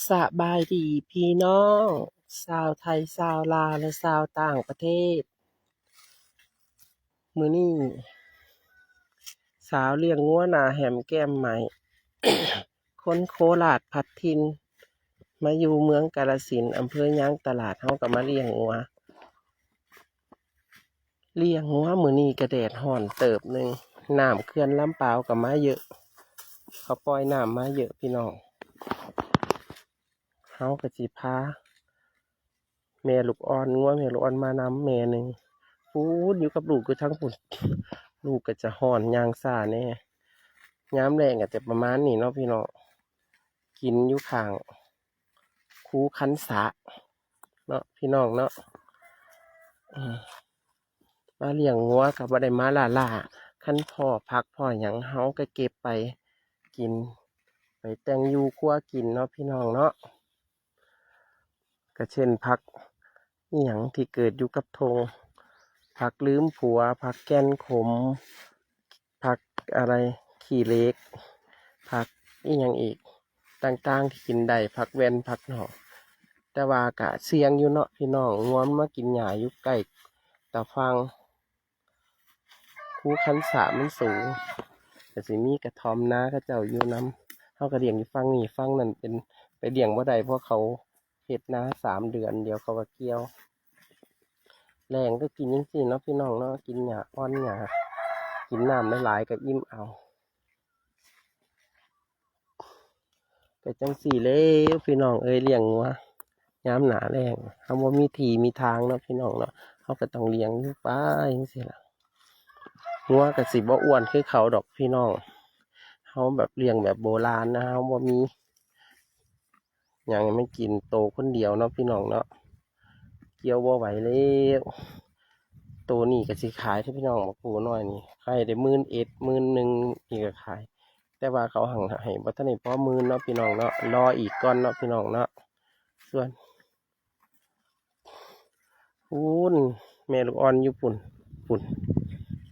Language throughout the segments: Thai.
สบายดีพี่น้องชาวไทยชาวลาวและชาวต่างประเทศมื้อนี้สาวเลี้ยงงัวหน้าแหมแก้มใหม่ คนโคราชพัดถิ่นมาอยู่เมืองกาฬสินธุ์อำเภอยางตลาดเฮาก็มาเลี้ยงงัวมื้อนี้ก็แดดร้อนเติบหนึ่งน้ำเขื่อนลำปาวก็มาเยอะเขาปล่อยน้ำมาเยอะพี่น้องเฮาก็สิพาแม่ลูกอ่อนงัวแม่ลูกอ่อนมานำแม่หนึ่งพูดอยู่กับลูกอยู่ทั้งปุ่น ลูกก็จะห่อนยางซ่าแน่ย้ำแรงก็จะประมาณนี้เนาะพี่น้องกินอยู่ข้างคูคันสะเนาะพี่น้องเนาะอืมมาเลี้ยงงัวกับบ่ได้มาล่าคันพ่อพักพ่อหยังเฮาก็เก็บไปกินไปแต่งอยู่ครัวกินเนาะพี่น้องเนาะก็เช่นผักอหยังที่เกิดอยู่กับธงผักลืมผัวผักแก้นขมผักอะไรขี้เหล็กผักอีหยังอีกต่างๆที่กินได้ผักแวนผักหน่อแต่ว่ากะเสียงอยู่เนาะพี่น้องงวมมากินหญ้าอยู่ใกล้ตะฟังคูคันสะมันสูงแต่สิมีกระท่อมนาเขาเจ้าอยู่น้ำเขาก็เลี้ยงอยู่ฟังนี่ฟังนั่นเป็นไปเลี้ยงบ่ได้เพราะเขาเฮ็ดนา3 เดือนเดียวเขาก็เกี่ยวแรงก็กินจังซี่เนาะพี่น้องเนาะกินหญ้าอ่อนหญ้ากินน้ำหลายๆก็อิ่มเอาก็จังสี่เลยพี่น้องเอ้ยเลี้ยงงัวยามหนาแรงเขาบ่มีที่มีทางเนาะพี่น้องเนาะเขาก็ต้องเลี้ยงอยู่ไปจังซี่ล่ะงัวก็สิบ่อ้วนคือเขาดอกพี่น้องเขาแบบเลี้ยงแบบโบราณนะเขาบ่มีหยังให้มันกินโตคนเดียวเนาะพี่น้องเนาะเกี่ยวบ่ไหวแล้วตัวนี้ก็สิขายที่พี่น้องมาปูน้อยนี่ขายได้11,000 11,000นี่ก็ขายแต่ว่าเขาหังให้บ่ทันได้พอ10,000เนาะพี่น้องเนาะรออีกก่อนเนาะพี่น้องเนาะส่วนพูนแม่ลูกอ่อนอยู่ปุ่น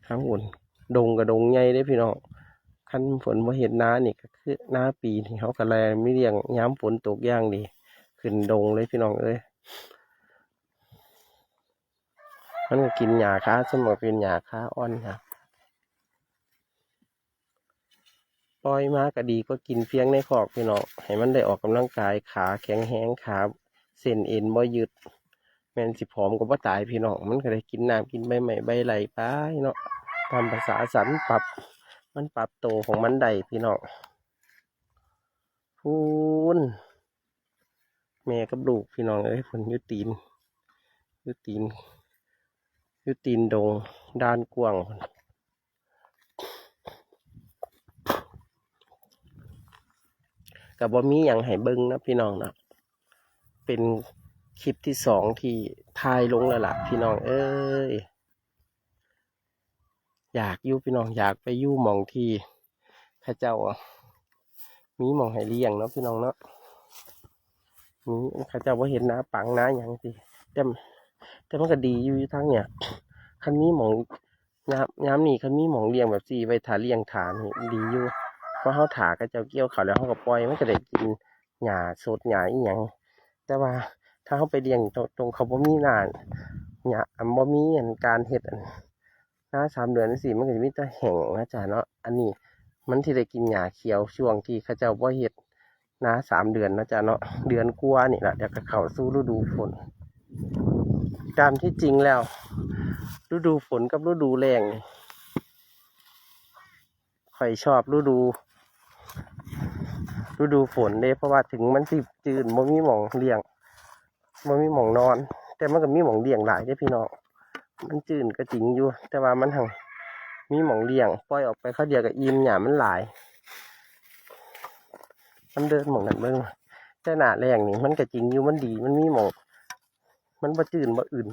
ทั้งปุ่นดงกับดงใหญ่เด้พี่น้องคันฝนบ่เห็นนานี่ก็คือนาปีที่เขาก็แลไม่เลี้ยงย้ำฝนตกอย่างดีขึ้นดงเลยพี่น้องเอ้ยมันก็กินหญ้าค้าสมมติเป็นหญ้าค้าอ่อนครับปล่อยมาก็ดีก็กินเพียงในคอกพี่น้องให้มันได้ออกกำลังกายขาแข็งแรงขาเส้นเอ็นบ่ยึดแม่นสิผอมก็บ่ตายพี่น้องมันก็ได้กินน้ำกินใบไม้ใบไหลไปเนาะตามภาษาสันปรับมันปรับโตของมันได้พี่น้องพูนแม่กับลูกพี่น้องเอ้ยผลยุตีนยุตีนยุตีนดงด้านกว้างกับบ่มีอย่างให้เบิ้งนะพี่น้องนะเป็นคลิปที่2ที่ถ่ายลงแล้วล่ะพี่น้องเอ้ยอยากอยู่พี่น้องอยากไปอยู่หม่องที่ข้าเจ้ามีหม่องให้เลี้ยงเนาะพี่น้องเนาะมีข้าเจ้าว่าเห็นนะปังนะอย่างสิแต่แต่มันก็ดีอยู่ทั้งเนี่ยคันมีหม่องย้ำนี่คันมีหม่องเลี้ยงแบบสี่ไว้ถาเลี้ยงถานี่ดีอยู่เพราะเขาถาข้าเจ้าเกี่ยวเขาแล้วเขาก็ปล่อยมันก็ได้กินหญ้าสดหญ้าอีหยังแต่ว่าถ้าเขาไปเลี้ยงตรงเขาบ่มีน้าหญ้าบ่มีการเฮ็ดน้า3 เดือนสิมันก็จะมีแต่แห้งนะจ๊ะเนาะอันนี้มันที่ได้กินหญ้าเขียวช่วงที่เขาเจ้าบ่เฮ็ดน้า3 เดือนนะจ๊ะเนาะเดือนกว่านี่แหละเดี๋ยวก็เข้าสู่ฤดูฝนตามที่จริงแล้วฤดูฝนกับฤดูแล้งนี่ข่อยชอบฤดูฝนเด้เพราะว่าถึงมันสิจืดบ่มีหม่องเลี้ยงบ่มีหม่องนอนแต่มันก็มีหม่องเลี้ยงหลายเด้พี่น้องมันจืดก็จริงอยู่แต่ว่ามันหังมีหม่องเลี้ยงปล่อยออกไปเขาเดียวกับอิ่มหญ้ามันหลายมันเดินหม่องนั้นเบิ่งแต่หน้าแล้งนี่มันก็จริงอยู่มันดีมันมีหม่องมันบ่จืดบ่อื่น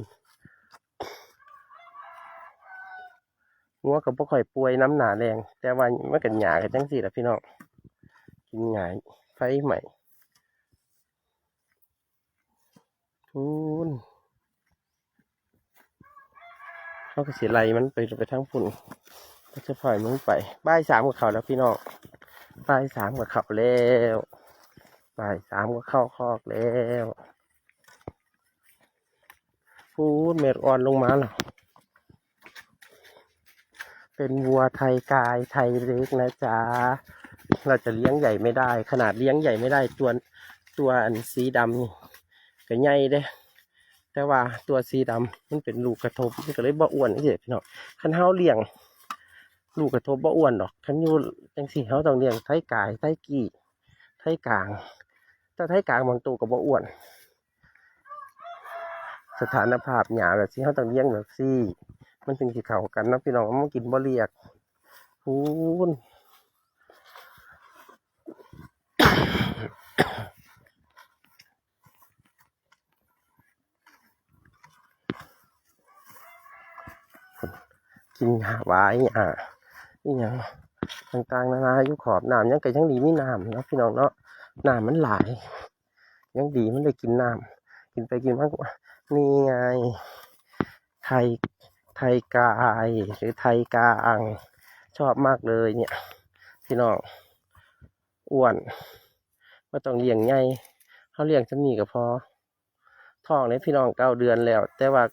งัวก็บ่ค่อยป่วยน้ำหน้าแล้งแต่ว่ามันก็หญ้าก็จังซี่ล่ะพี่น้องกินหญ้าไฟใหม่พูนเขาก็สิไล่มันไปทางฝุ่นก็จะปล่อยมันไปบ่าย 3กับเขาแล้วพี่น้องบ่าย 3กับเขาแล้ว บ่ายสามก็เข้าคอกแล้วพูดเม็ดอ่อนลงมาหรอเป็นวัวไทยกายไทยเล็กนะจ๊ะเราจะเลี้ยงใหญ่ไม่ได้ ขนาดเลี้ยงใหญ่ไม่ได้ตัวอันสีดำนี่ก็ใหญ่เด้แต่ว่าตัวสีดำมันเป็นลูกกระทบมันก็เลยบ่อ้วนนี่เด็พี่น้องคันเฮาเลี้ยงลูกกระทบบ่อ้วนดอกคันอยู่จังซี่เฮาต้องเลี้ยงไทยกายไทยกี่ไทยกลางถ้าไทยกลางบางตัวก็บ่อ้วนสถานภาพหญ้าแบบซี่เฮาต้องเลี้ยงแบบซี่มันถึงสิเข้ากันเนาะพี่น้องมันกินบ่เรียกพูนกินหญ้าหวายหญ้าอีหยังต่างๆนานาอยู่ขอบน้ำยังก็ยังดีมีน้ำเนาะพี่น้องเนาะน้ำมันหลายยังดีมันได้กินน้ำกินไปกินมากนี่ไงไทยไทยกายหรือไทยกลางชอบมากเลยเนี่ยพี่น้องอ้วนไม่ต้องเลี้ยงใหญ่เขาเลี้ยงจำนี่ก็พอท้องเลยพี่น้อง9 เดือนแล้วแต่ว่า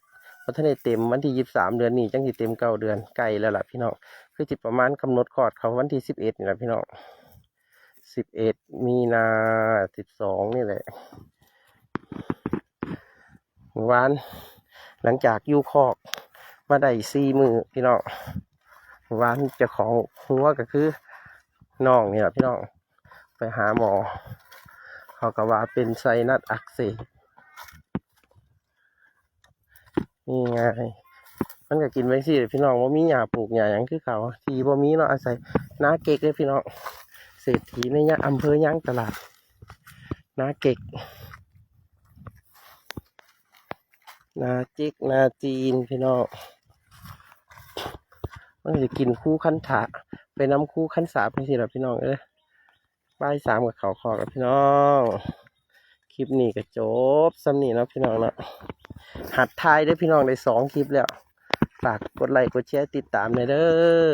พอท่านได้เต็มวันที่23 เดือนนี้จังสิเต็ม9 เดือนไกลแล้วล่ะพี่น้องคือจิประมาณกำหนดคลอดเขาวันที่11นี่แหละพี่น้อง11 มีนา12นี่แหละวานหลังจากอยู่คอกมาได้4 มื้อพี่น้องวานเจ้าของหัวก็คือน้องนี่แหละพี่น้องไปหาหมอเขาก็ว่าเป็นไซนัสอักเสบนี่ไงมันก็กินไว้สิพี่น้องว่ามีหญ้าปลูกหญ้าหยังคือเขาทีบ่มีเนาะอาศัยนาเก็กเลยพี่น้องเศรษฐีในอำเภอย่างตลาดนาเก็กนาจิกนาจีนพี่น้องมันจะกินคู่ขั้นถาไปน้ำคู่ขั้นสาไปสิล่ะพี่น้องบ่ายสามกับเขาคอกับพี่น้องคลิปนี้ก็จบซ้ำนี่เนาะพี่น้องเนาะหัดทายได้พี่น้องได้2 คลิปแล้วฝากกดไลค์กดแชร์ติดตามเลยเด้อ